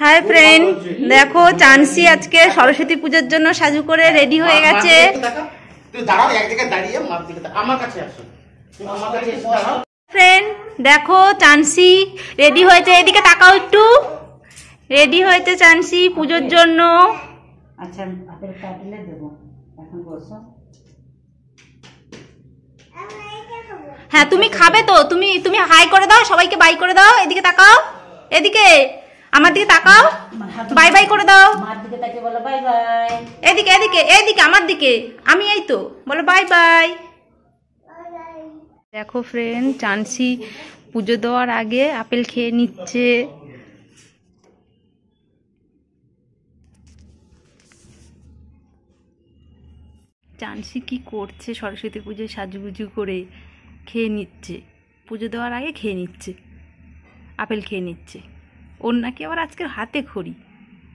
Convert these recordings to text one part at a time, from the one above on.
Hi friend देखो chancy आज के सरस्वती पूजार जन्य साजु करे रेडी हो गेছে फ्रेंड देखो चांसी रेडी হয়েছে এদিকে তাকাও একটু रेडी হয়েছে চাंसी পূজোর জন্য আচ্ছা আপেল কাটলে দেব এখন বসো হ্যাঁ তুমি খাবে তো তুমি তুমি হাই করে দাও সবাইকে বাই করে দাও এদিকে তাকাও এদিকে আমার দিকে তাকাও বাই বাই করে দাও আমার দিকে তাকিয়ে বলো বাই বাই এদিকে এদিকে এদিকে আমার দিকে আমি এই তো বলো বাই বাই দেখো फ्रेंड চাंসি পূজো দেওয়ার আগে আপেল খেয়ে নিচ্ছে চাंसी কি করছে সরস্বতী পূজায় সাজুগুজু করে খেয়ে নিচ্ছে পূজো দেওয়ার আগে খেয়ে নিচ্ছে আপেল খেয়ে নিচ্ছে ওর নাকি আবার আজকের হাতে খড়ি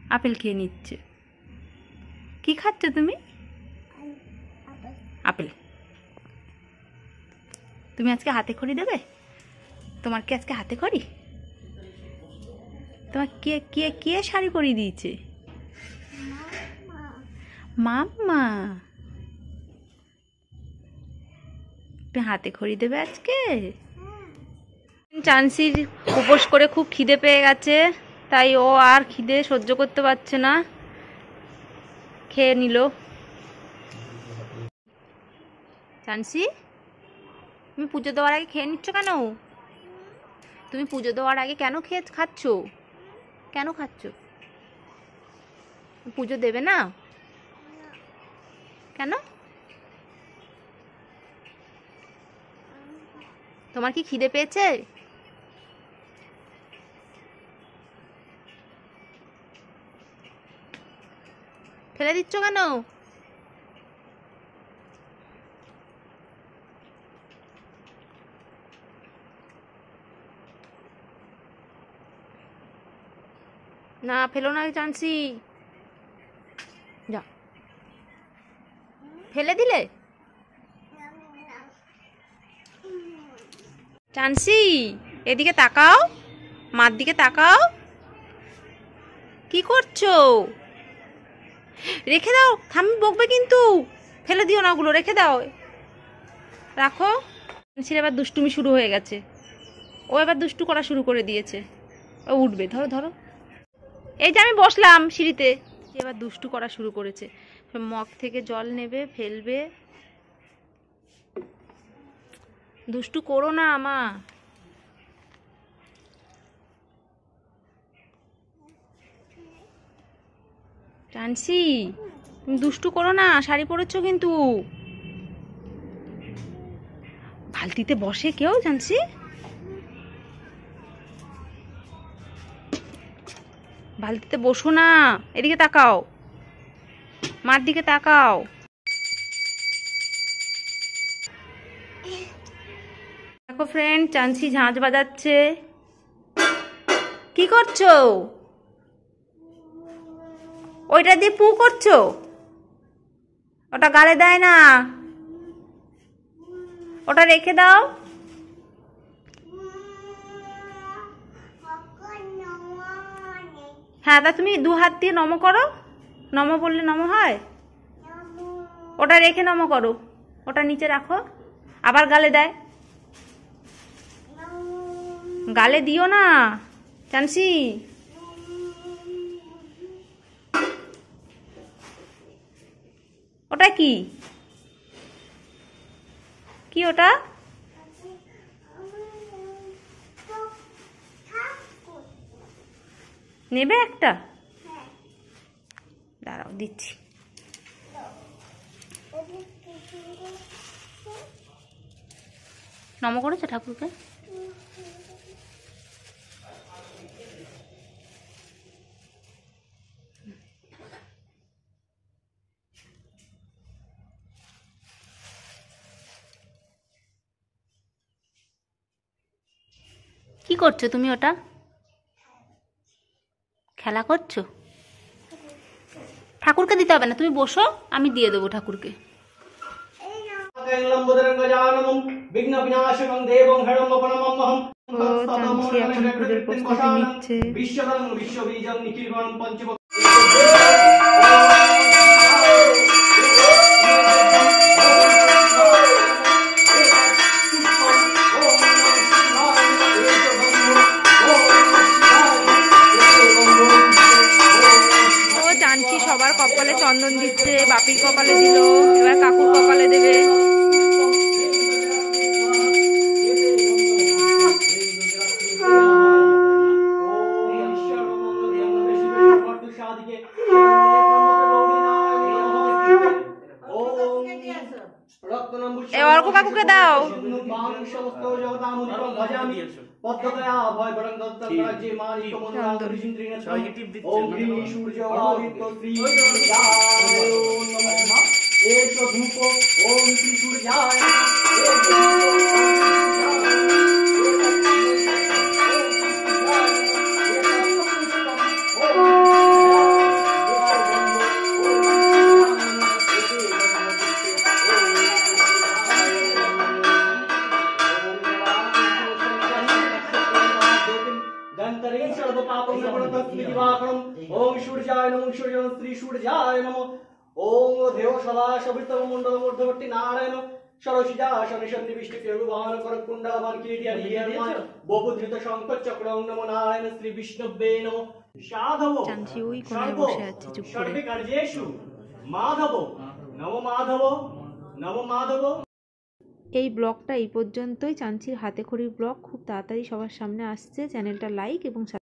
আপেল খেয়ে নিচ্ছে কি খাচ্ছ তুমি আপেল তুমি আজকে হাতে খড়ি দেবে তোমার কি আজকে হাতে খড়ি তোমার কে কে কে শাড়ি পরিয়ে দিয়েছে মাম্মা তুমি হাতে খড়ি দেবে আজকে চাंसीর উপোস করে খুব খিদে পেয়ে গেছে তাই ও আর খিদে সহ্য করতে পারছে না খেয়ে নিল চাंसी তুমি পুজো দেওয়ার আগে খেয়ে নিচ্ছ কেন তুমি পুজো দেওয়ার আগে কেন খাচ্ছ কেন খাচ্ছ পুজো দেবে না কেন তোমার কি খিদে পেয়েছে ফেলে দিচ্ছ কেন না ফেলো না চাंसी যা ফেলে দিলে চাंसी এদিকে তাকাও মার দিকে তাকাও কি করছো রেখে দাও থামি বকবে কিন্তু ফেলে দিও না ওগুলো রেখে দাও রাখো চাंसीর এবার দুষ্টুমি শুরু হয়ে গেছে ও এবার দুষ্টু করা শুরু করে দিয়েছে ও উঠবে ধরো ধরো এই যে আমি বসলাম সিঁড়িতে এবার দুষ্টু করা শুরু করেছে মগ থেকে জল নেবে ফেলবে দুষ্টু করো না আমা চাंसी তুমি দুষ্টু করো না শাড়ি পরেছো কিন্তু বালতিতে বসে কেউ চাंसी বালতিতে বসো না এদিকে তাকাও মার দিকে তাকাও দেখো फ्रेंड चांसी ঝাঁঝ বাজাচ্ছে কি করছো ওইটা দিয়ে পু করছো ওটা গালে দেয় না ওটা রেখে দাও হ্যাঁ তা তুমি দু হাত দিয়ে নম করো নম বললে নম হয় ওটা রেখে নম করো ওটা নিচে রাখো আবার গালে দেয় গালে দিও না চাंसी ওটা কি কি ওটা নেবে একটা দাঁড়াও দিচ্ছি নম করেছো ঠাকুরকে কি করছো তুমি ওটা খেলা করছো ঠাকুরকে দিতে হবে না তুমি বসো আমি দিয়ে দেবো ঠাকুরকে विघ्न विनाशकं देवं हरं वपनमहं ও চাঞ্চি এখন পুজোর প্রস্তুতি নিচ্ছে। বিশ্বধর্ম বিশ্ববীজং নিখিলগণ পঞ্চম ও চাঞ্চি সবার কপালে চন্দন দিচ্ছে, বাপির কপালে দিল, এবার কাকুর কপালে দেবে। এ অর্ক কাকুকে দাও। ओम सूर्याय नमो सूर्य श्री सूर्याय नमो ओम देव सदा सवितम मंडल मध्यवर्ती नारायण सरसिजा शनिशनि विष्णु केरुवाहन कर कुंडलवान कीर्तिया नियमान बहुधृत शंख चक्र नमो नारायण श्री विष्णुवे नमो साधव চাঞ্চি ওই কোণায় বসে আছে চুপ করে। सर्वे कार्येषु माधव नमो माधव। এই ব্লগটা এই পর্যন্তই। চাঞ্চির হাতে খড়ির ব্লগ খুব তাড়াতাড়ি সবার সামনে আসছে। চ্যানেলটা লাইক এবং